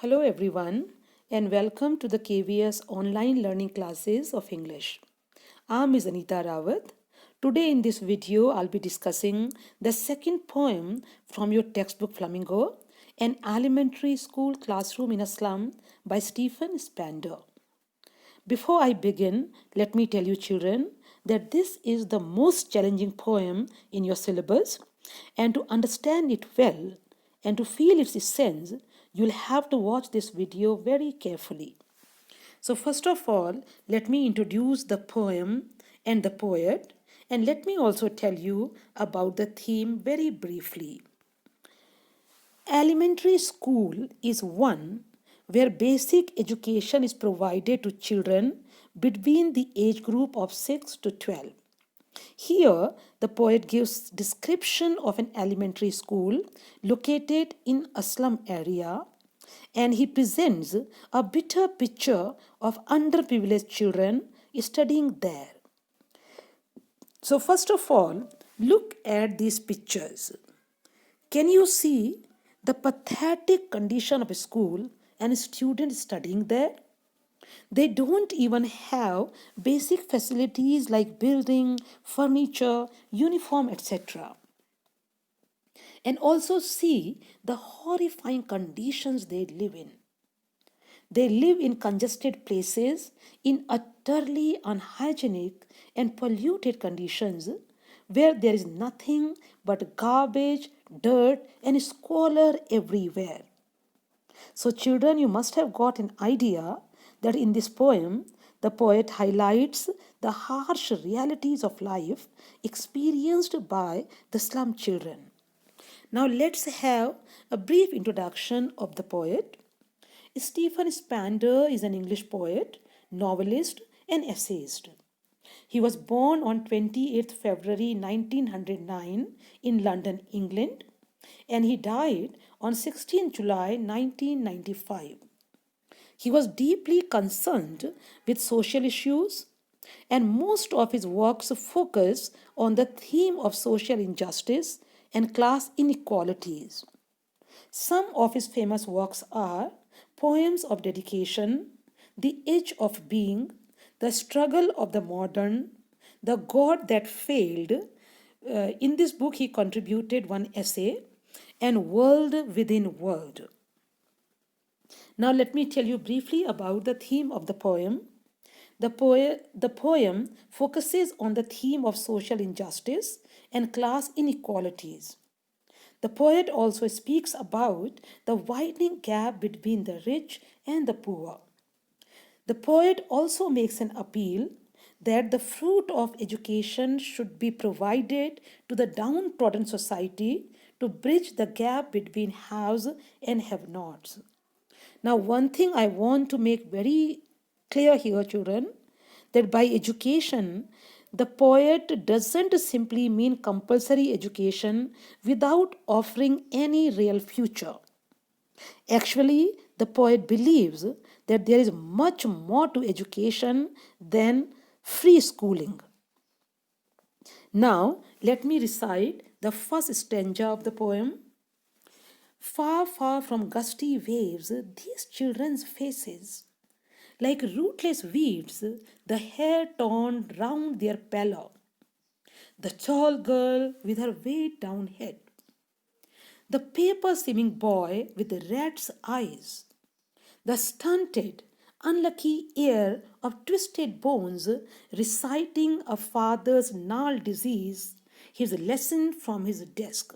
Hello everyone and welcome to the KVS online learning classes of English. I'm Ms. Anita Rawat. Today in this video I'll be discussing the second poem from your textbook Flamingo, An Elementary School Classroom in a Slum by Stephen Spander. Before I begin, let me tell you children that this is the most challenging poem in your syllabus, and to understand it well and to feel its essence, you'll have to watch this video very carefully. So first of all, let me introduce the poem and the poet, and let me also tell you about the theme very briefly. Elementary school is one where basic education is provided to children between the age group of 6 to 12. Here, the poet gives description of an elementary school located in a slum area, and he presents a bitter picture of underprivileged children studying there. So first of all, look at these pictures. Can you see the pathetic condition of a school and students studying there? They don't even have basic facilities like building, furniture, uniform, etc. And also see the horrifying conditions they live in. They live in congested places, in utterly unhygienic and polluted conditions where there is nothing but garbage, dirt, and squalor everywhere. So, children, you must have got an idea that in this poem, the poet highlights the harsh realities of life experienced by the slum children. Now, let's have a brief introduction of the poet. Stephen Spander is an English poet, novelist, and essayist. He was born on 28th February 1909 in London, England, and he died on 16 July 1995. He was deeply concerned with social issues, and most of his works focus on the theme of social injustice and class inequalities. Some of his famous works are Poems of Dedication, The Age of Being, The Struggle of the Modern, The God That Failed. In this book, he contributed one essay, and World Within World. Now, let me tell you briefly about the theme of the poem. The poem focuses on the theme of social injustice and class inequalities. The poet also speaks about the widening gap between the rich and the poor. The poet also makes an appeal that the fruit of education should be provided to the downtrodden society to bridge the gap between haves and have-nots. Now, one thing I want to make very clear here, children, that by education, the poet doesn't simply mean compulsory education without offering any real future. Actually, the poet believes that there is much more to education than free schooling. Now, let me recite the first stanza of the poem. Far, far from gusty waves, these children's faces, like rootless weeds, the hair torn round their pallor. The tall girl with her weighed down head. The paper seeming boy with the rat's eyes. The stunted, unlucky heir of twisted bones reciting a father's gnarled disease, his lesson from his desk.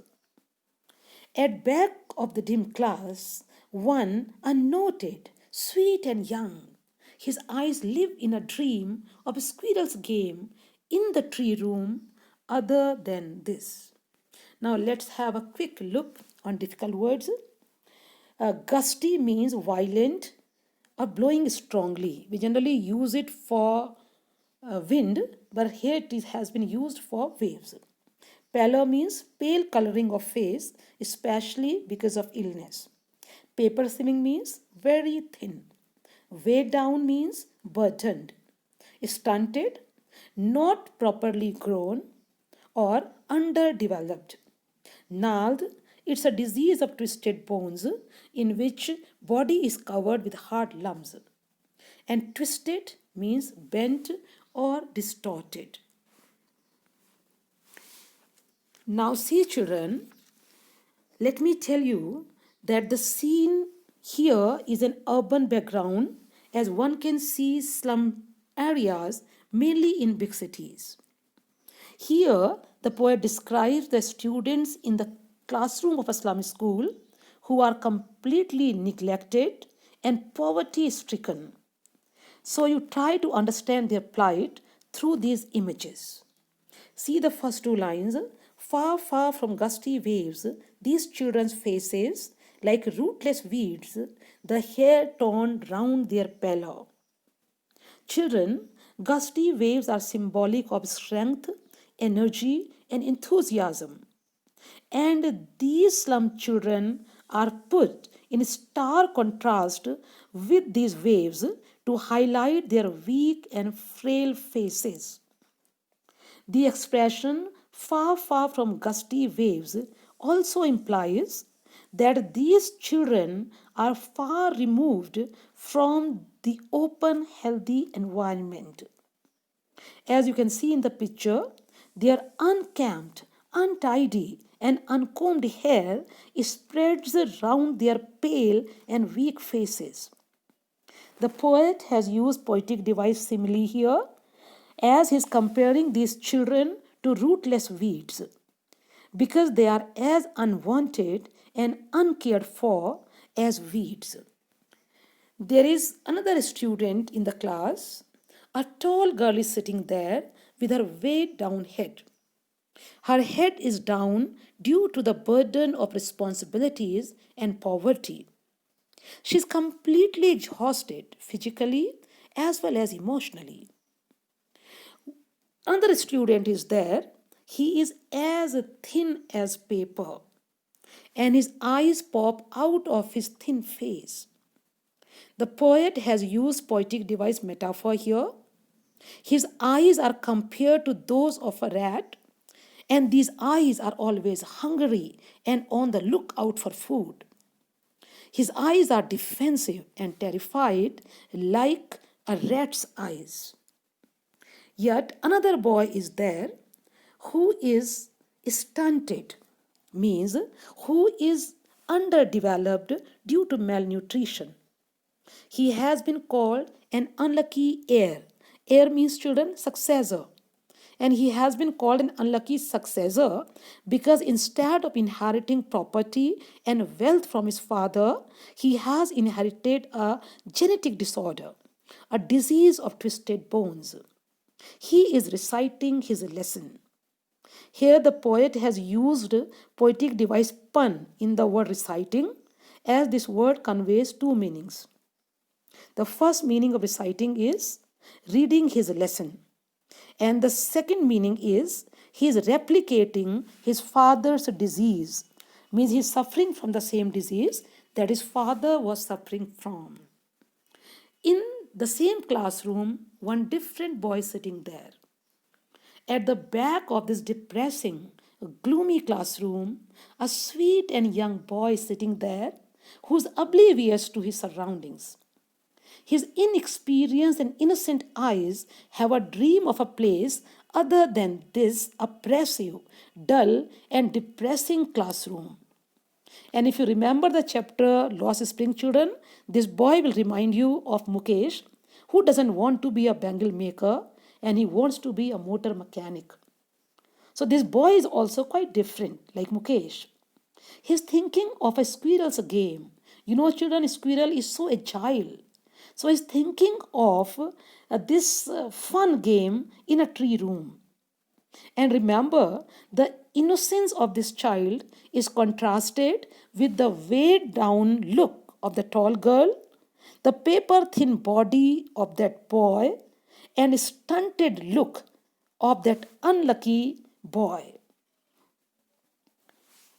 At back of the dim class, one unnoted, sweet and young. His eyes live in a dream of a squirrel's game in the tree room other than this. Now let's have a quick look on difficult words. Gusty means violent or blowing strongly. We generally use it for wind, but here has been used for waves. Pallor means pale coloring of face, especially because of illness. Paper seeming means very thin. Weighed down means burdened. Stunted, not properly grown or underdeveloped. Gnarled, It's a disease of twisted bones in which body is covered with hard lumps. And twisted means bent or distorted. Now see children, let me tell you that the scene here is an urban background as one can see slum areas mainly in big cities. Here, the poet describes the students in the classroom of a slum school who are completely neglected and poverty stricken. So you try to understand their plight through these images. See the first two lines. Far, far from gusty waves, these children's faces, like rootless weeds, the hair torn round their pallor. Children, gusty waves are symbolic of strength, energy, and enthusiasm. And these slum children are put in stark contrast with these waves to highlight their weak and frail faces. The expression far, far from gusty waves also implies that these children are far removed from the open, healthy environment. As you can see in the picture, their unkempt, untidy, and uncombed hair spreads around their pale and weak faces. The poet has used poetic device simile here as he's comparing these children to rootless weeds because they are as unwanted and uncared for as weeds. There is another student in the class. A tall girl is sitting there with her weighed down head. Her head is down due to the burden of responsibilities and poverty. She is completely exhausted physically as well as emotionally. Another student is there. He is as thin as paper, and his eyes pop out of his thin face. The poet has used poetic device metaphor here. His eyes are compared to those of a rat, and these eyes are always hungry and on the lookout for food. His eyes are defensive and terrified, like a rat's eyes. Yet another boy is there who is stunted, means who is underdeveloped due to malnutrition. He has been called an unlucky heir. Heir means children, successor. And he has been called an unlucky successor because instead of inheriting property and wealth from his father, he has inherited a genetic disorder, a disease of twisted bones. He is reciting his lesson. Here the poet has used poetic device pun in the word reciting, as this word conveys two meanings. The first meaning of reciting is reading his lesson. And the second meaning is he is replicating his father's disease, means he is suffering from the same disease that his father was suffering from. In the same classroom, one different boy sitting there. At the back of this depressing, gloomy classroom, a sweet and young boy sitting there who's oblivious to his surroundings. His inexperienced and innocent eyes have a dream of a place other than this oppressive, dull, and depressing classroom. And if you remember the chapter Lost Spring Children, this boy will remind you of Mukesh, who doesn't want to be a bangle maker and he wants to be a motor mechanic. So this boy is also quite different, like Mukesh. He's thinking of a squirrel's game. You know, children, a squirrel is so agile. So he's thinking of this fun game in a tree room. And remember, the innocence of this child is contrasted with the weighed down look of the tall girl, the paper thin body of that boy, and stunted look of that unlucky boy.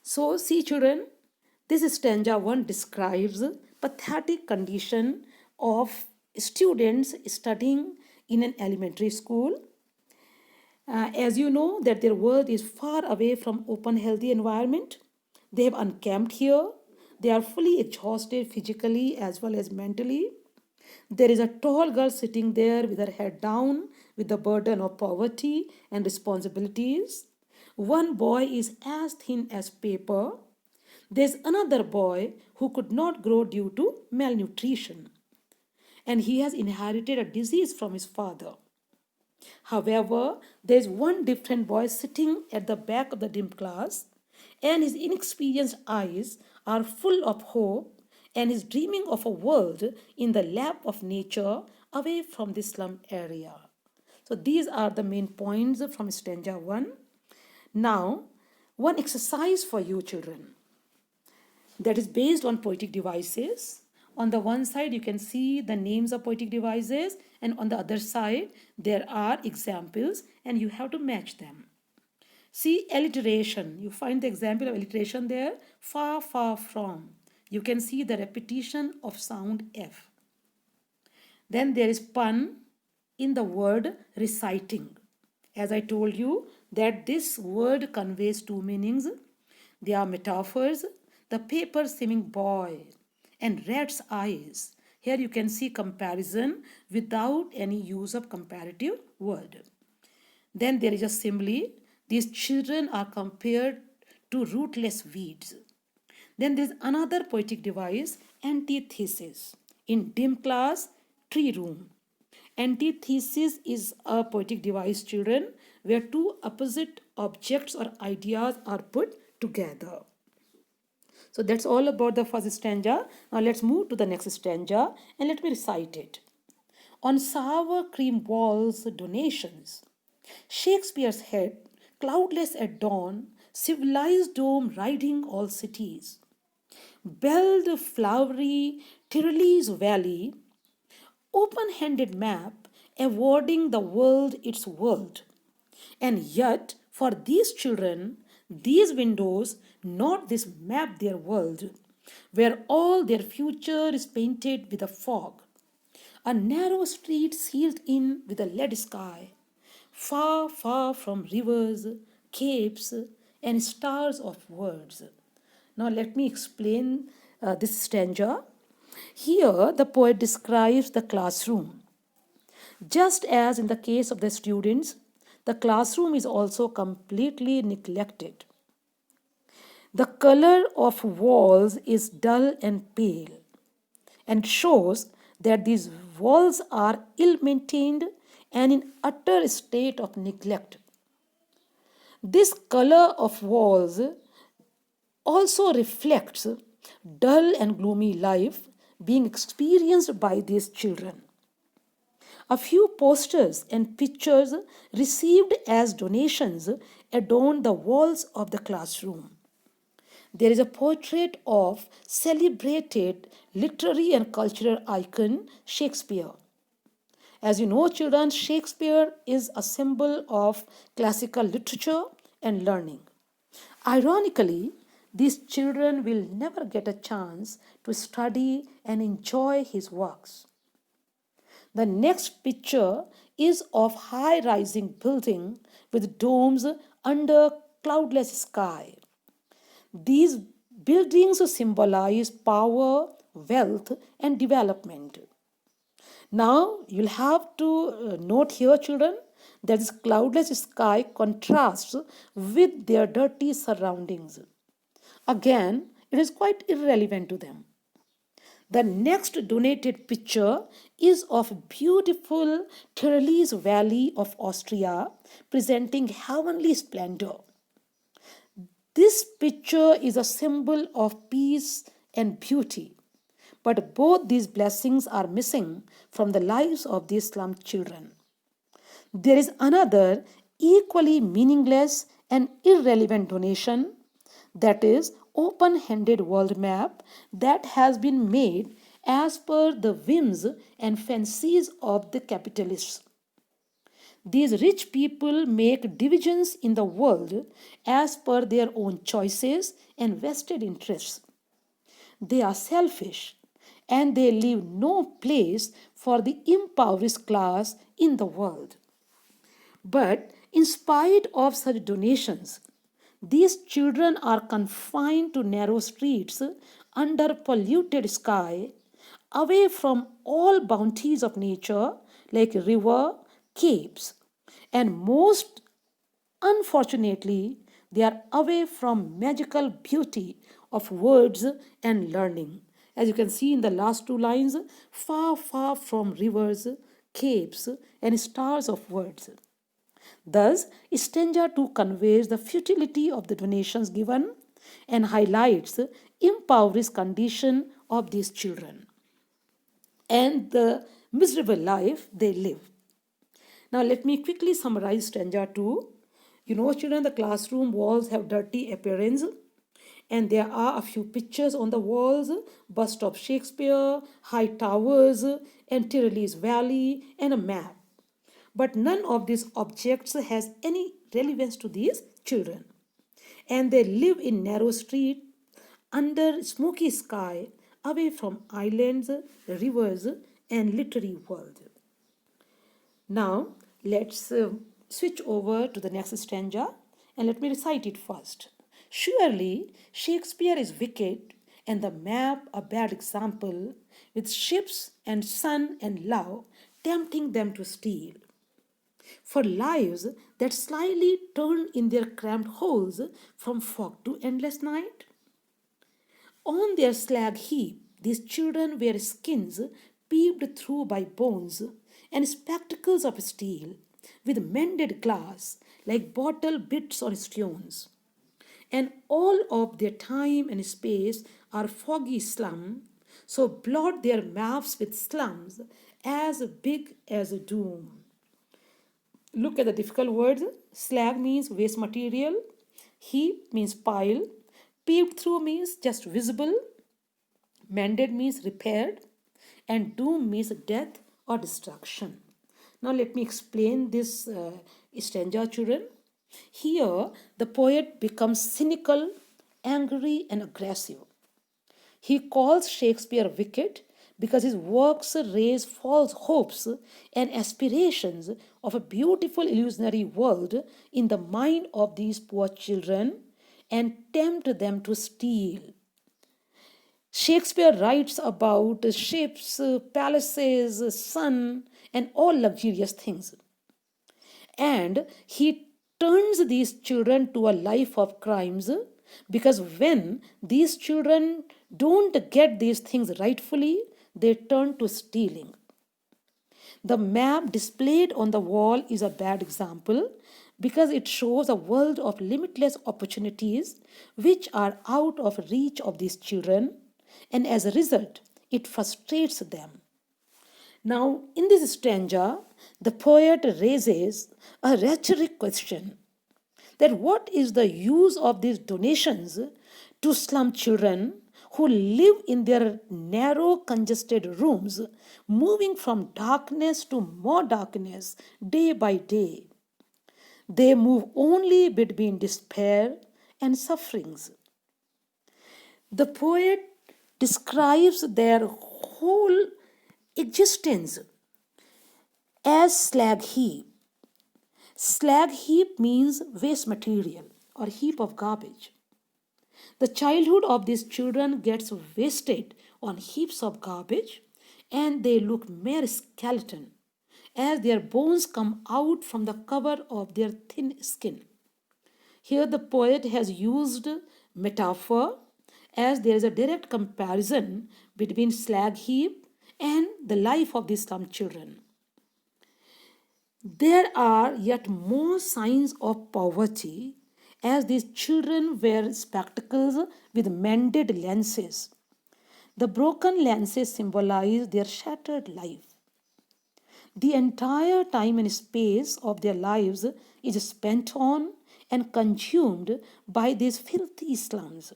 So, see children, this stanza 1 describes pathetic condition of students studying in an elementary school. As you know that their world is far away from open healthy environment. They have encamped here. They are fully exhausted physically as well as mentally. There is a tall girl sitting there with her head down with the burden of poverty and responsibilities. One boy is as thin as paper. There's another boy who could not grow due to malnutrition, and he has inherited a disease from his father. However, there's one different boy sitting at the back of the dim class, and his inexperienced eyes are full of hope, and is dreaming of a world in the lap of nature away from the slum area. So, these are the main points from stanza 1. Now, one exercise for you children that is based on poetic devices. On the one side, you can see the names of poetic devices, and on the other side, there are examples, and you have to match them. See alliteration. You find the example of alliteration there. Far, far from. You can see the repetition of sound F. Then there is pun in the word reciting. As I told you that this word conveys two meanings. They are metaphors. The paper seeming boy and rat's eyes. Here you can see comparison without any use of comparative word. Then there is a simile. These children are compared to rootless weeds. Then there is another poetic device, antithesis. In dim class, tree room. Antithesis is a poetic device, children, where two opposite objects or ideas are put together. So that's all about the first stanza. Now let's move to the next stanza and let me recite it. On sour cream walls, donations. Shakespeare's head, cloudless at dawn, civilized dome riding all cities. Belled flowery Tyrolese valley, open-handed map, awarding the world its world. And yet, for these children, these windows, not this map their world, where all their future is painted with a fog. A narrow street sealed in with a lead sky, far, far from rivers, capes, and stars of words. Now, let me explain this stanza. Here, the poet describes the classroom. Just as in the case of the students, the classroom is also completely neglected. The color of walls is dull and pale and shows that these walls are ill-maintained and in utter state of neglect. This color of walls also reflects dull and gloomy life being experienced by these children. A few posters and pictures received as donations adorn the walls of the classroom. There is a portrait of celebrated literary and cultural icon Shakespeare. As you know, children, Shakespeare is a symbol of classical literature and learning. Ironically, these children will never get a chance to study and enjoy his works. The next picture is of high-rising building with domes under cloudless sky. These buildings symbolize power, wealth, and development. Now, you'll have to note here, children, that this cloudless sky contrasts with their dirty surroundings. Again, it is quite irrelevant to them. The next donated picture is of beautiful Tyrolese Valley of Austria, presenting heavenly splendor. This picture is a symbol of peace and beauty, but both these blessings are missing from the lives of these slum children. There is another equally meaningless and irrelevant donation, that is open-handed world map that has been made as per the whims and fancies of the capitalists. These rich people make divisions in the world as per their own choices and vested interests. They are selfish and they leave no place for the impoverished class in the world. But in spite of such donations, These children are confined to narrow streets under polluted sky, away from all bounties of nature like river, caves, and most unfortunately, they are away from magical beauty of words and learning. As you can see in the last two lines, far, far from rivers, caves, and stars of words. Thus, stanza 2 conveys the futility of the donations given and highlights the impoverished condition of these children and the miserable life they live. Now, let me quickly summarize stanza 2. You know, children, the classroom walls have dirty appearance, and there are a few pictures on the walls: bust of Shakespeare, high towers, and Tyrolese Valley, and a map. But none of these objects has any relevance to these children. And they live in narrow streets under smoky sky, away from islands, rivers, and literary world. Now, let's switch over to the next stanza and let me recite it first. Surely, Shakespeare is wicked and the map a bad example, with ships and sun and love tempting them to steal. For lives that slyly turn in their cramped holes from fog to endless night. On their slag heap, these children wear skins peeped through by bones and spectacles of steel, with mended glass like bottle bits on stones. And all of their time and space are foggy slum, so blot their maps with slums as big as a doom. Look at the difficult words. Slag means waste material, heap means pile, peeped through means just visible, mended means repaired, and doom means death or destruction. Now let me explain this stanza, children. Here the poet becomes cynical, angry, and aggressive. He calls Shakespeare wicked because his works raise false hopes and aspirations of a beautiful illusionary world in the mind of these poor children and tempt them to steal. Shakespeare writes about ships, palaces, sun, and all luxurious things. And he turns these children to a life of crimes because when these children don't get these things rightfully, they turn to stealing. The map displayed on the wall is a bad example because it shows a world of limitless opportunities which are out of reach of these children, and as a result, it frustrates them. Now, in this stanza, the poet raises a rhetoric question that what is the use of these donations to slum children who live in their narrow, congested rooms, moving from darkness to more darkness day by day? They move only between despair and sufferings. The poet describes their whole existence as slag heap. Slag heap means waste material or heap of garbage. The childhood of these children gets wasted on heaps of garbage and they look mere skeleton as their bones come out from the cover of their thin skin. Here the poet has used metaphor as there is a direct comparison between slag heap and the life of these slum children. There are yet more signs of poverty as these children wear spectacles with mended lenses. The broken lenses symbolize their shattered life. The entire time and space of their lives is spent on and consumed by these filthy slums.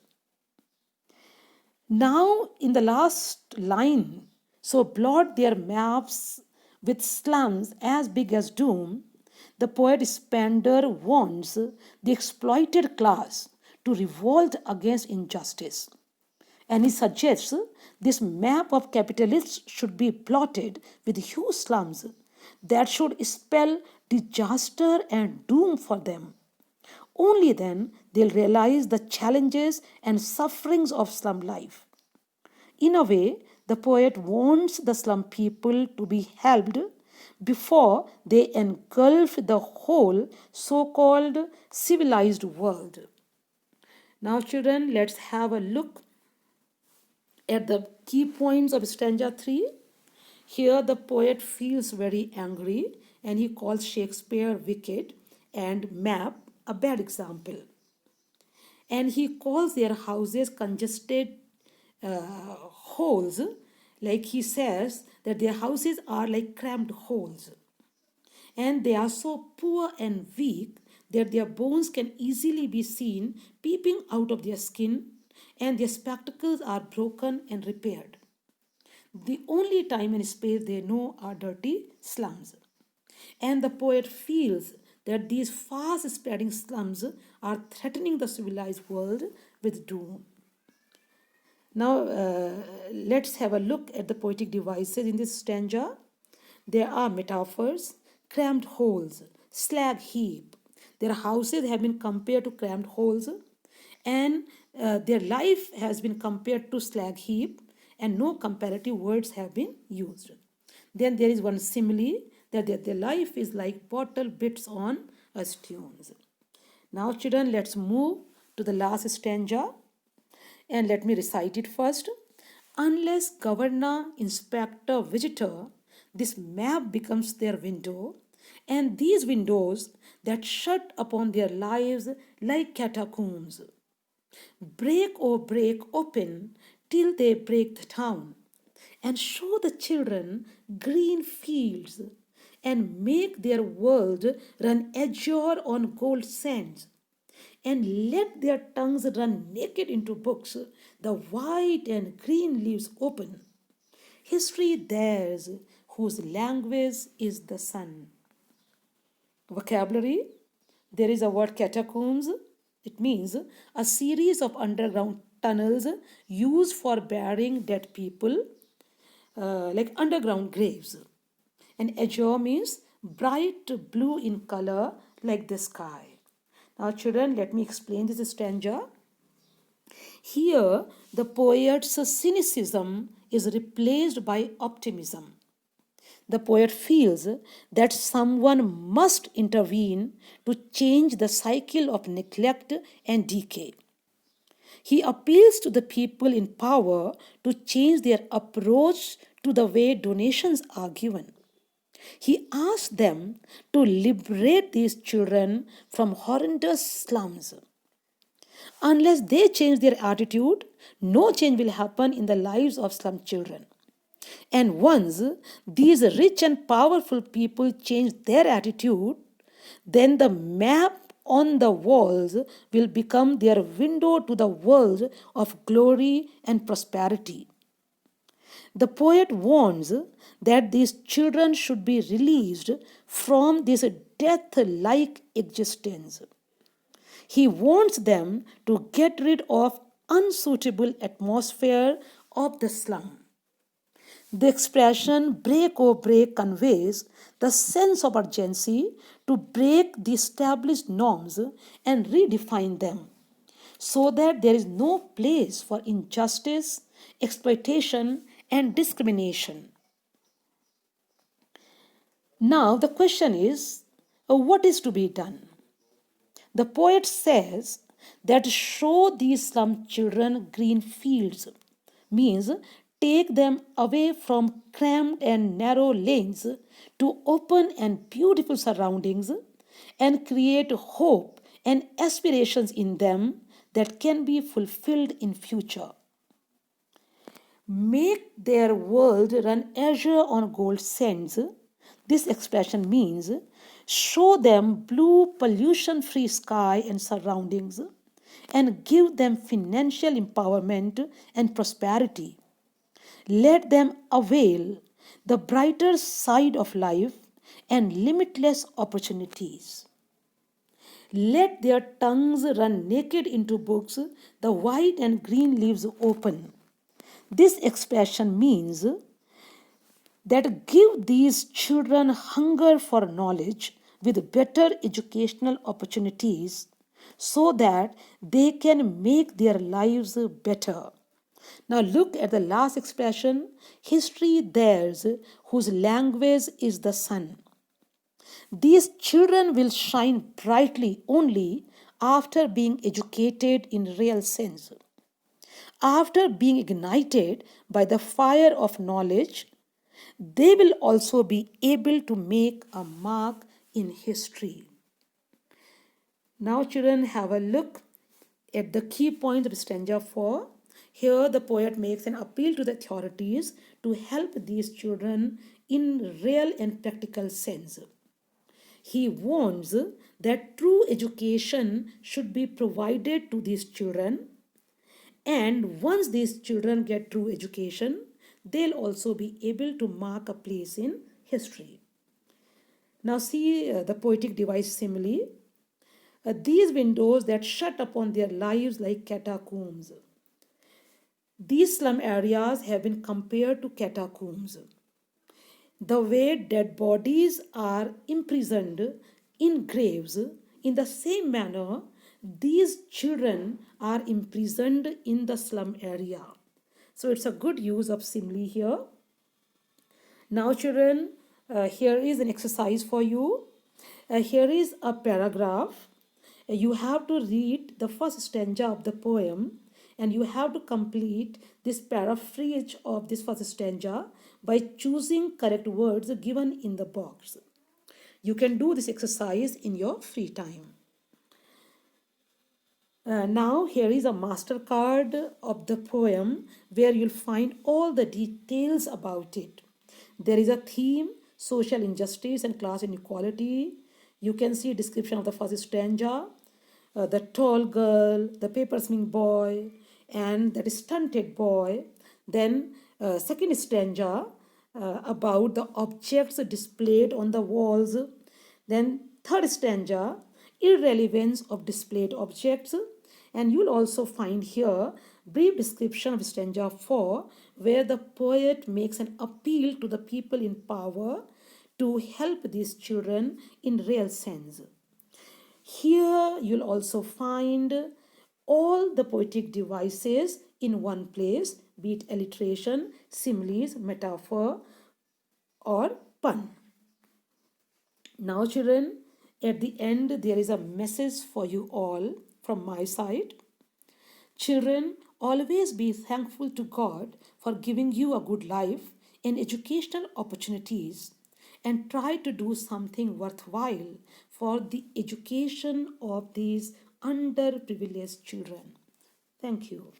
Now, in the last line, so blot their maps with slums as big as doom, the poet Spender wants the exploited class to revolt against injustice. And he suggests this map of capitalists should be plotted with huge slums that should spell disaster and doom for them. Only then they'll realize the challenges and sufferings of slum life. In a way, the poet wants the slum people to be helped before they engulf the whole so called civilized world. Now, children, let's have a look at the key points of stanza 3. Here, the poet feels very angry and he calls Shakespeare wicked and Map a bad example. And he calls their houses congested holes, like he says that their houses are like cramped holes. And they are so poor and weak that their bones can easily be seen peeping out of their skin, and their spectacles are broken and repaired. The only time and space they know are dirty slums. And the poet feels that these fast spreading slums are threatening the civilized world with doom. Now, let's have a look at the poetic devices in this stanza. There are metaphors, cramped holes, slag heap. Their houses have been compared to cramped holes, and their life has been compared to slag heap, and no comparative words have been used. Then there is one simile that their life is like bottle bits on a stones. Now, children, let's move to the last stanza, and let me recite it first. Unless governor, inspector, visitor, this map becomes their window, and these windows that shut upon their lives like catacombs. Break, oh, break open till they break the town, and show the children green fields, and make their world run azure on gold sands, and let their tongues run naked into books, the white and green leaves open. History theirs, whose language is the sun. Vocabulary: there is a word catacombs. It means a series of underground tunnels used for burying dead people, like underground graves. And azure means bright blue in color, like the sky. Now, children, let me explain this stanza. Here, the poet's cynicism is replaced by optimism. The poet feels that someone must intervene to change the cycle of neglect and decay. He appeals to the people in power to change their approach to the way donations are given. He asks them to liberate these children from horrendous slums. Unless they change their attitude, no change will happen in the lives of slum children. And once these rich and powerful people change their attitude, then the map on the walls will become their window to the world of glory and prosperity. The poet warns that these children should be released from this death like existence. He wants them to get rid of unsuitable atmosphere of the slum. The expression break or break conveys the sense of urgency to break the established norms and redefine them so that there is no place for injustice, exploitation, and discrimination. Now, the question is, what is to be done? The poet says that show these slum children green fields means take them away from cramped and narrow lanes to open and beautiful surroundings and create hope and aspirations in them that can be fulfilled in future. Make their world run azure on gold sands. This expression means show them blue pollution free sky and surroundings and give them financial empowerment and prosperity. Let them avail the brighter side of life and limitless opportunities. Let their tongues run naked into books, the white and green leaves open. This expression means that give these children hunger for knowledge with better educational opportunities so that they can make their lives better. Now look at the last expression, history theirs, whose language is the sun. These children will shine brightly only after being educated in real sense. After being ignited by the fire of knowledge, they will also be able to make a mark in history. Now, children, have a look at the key points of stanza 4. Here, the poet makes an appeal to the authorities to help these children in real and practical sense. He warns that true education should be provided to these children, and once these children get true education, they'll also be able to mark a place in history. Now, see the poetic device simile. These windows that shut upon their lives like catacombs. These slum areas have been compared to catacombs. The way dead bodies are imprisoned in graves, in the same manner, these children are imprisoned in the slum area. So it's a good use of simile here. Now, children, here is an exercise for you. Here is a paragraph. You have to read the first stanza of the poem and you have to complete this paraphrase of this first stanza by choosing correct words given in the box. You can do this exercise in your free time. Now here is a MasterCard of the poem where you'll find all the details about it. There is a theme, social injustice and class inequality. You can see a description of the first stanza, the tall girl, the paper swing boy, and that stunted boy. Then second stanza about the objects displayed on the walls. Then third stanza, irrelevance of displayed objects. And you'll also find here brief description of stanza 4 where the poet makes an appeal to the people in power to help these children in real sense. Here you'll also find all the poetic devices in one place, be it alliteration, similes, metaphor, or pun. Now, children, at the end, there is a message for you all from my side. Children, always be thankful to God for giving you a good life and educational opportunities, and try to do something worthwhile for the education of these underprivileged children. Thank you.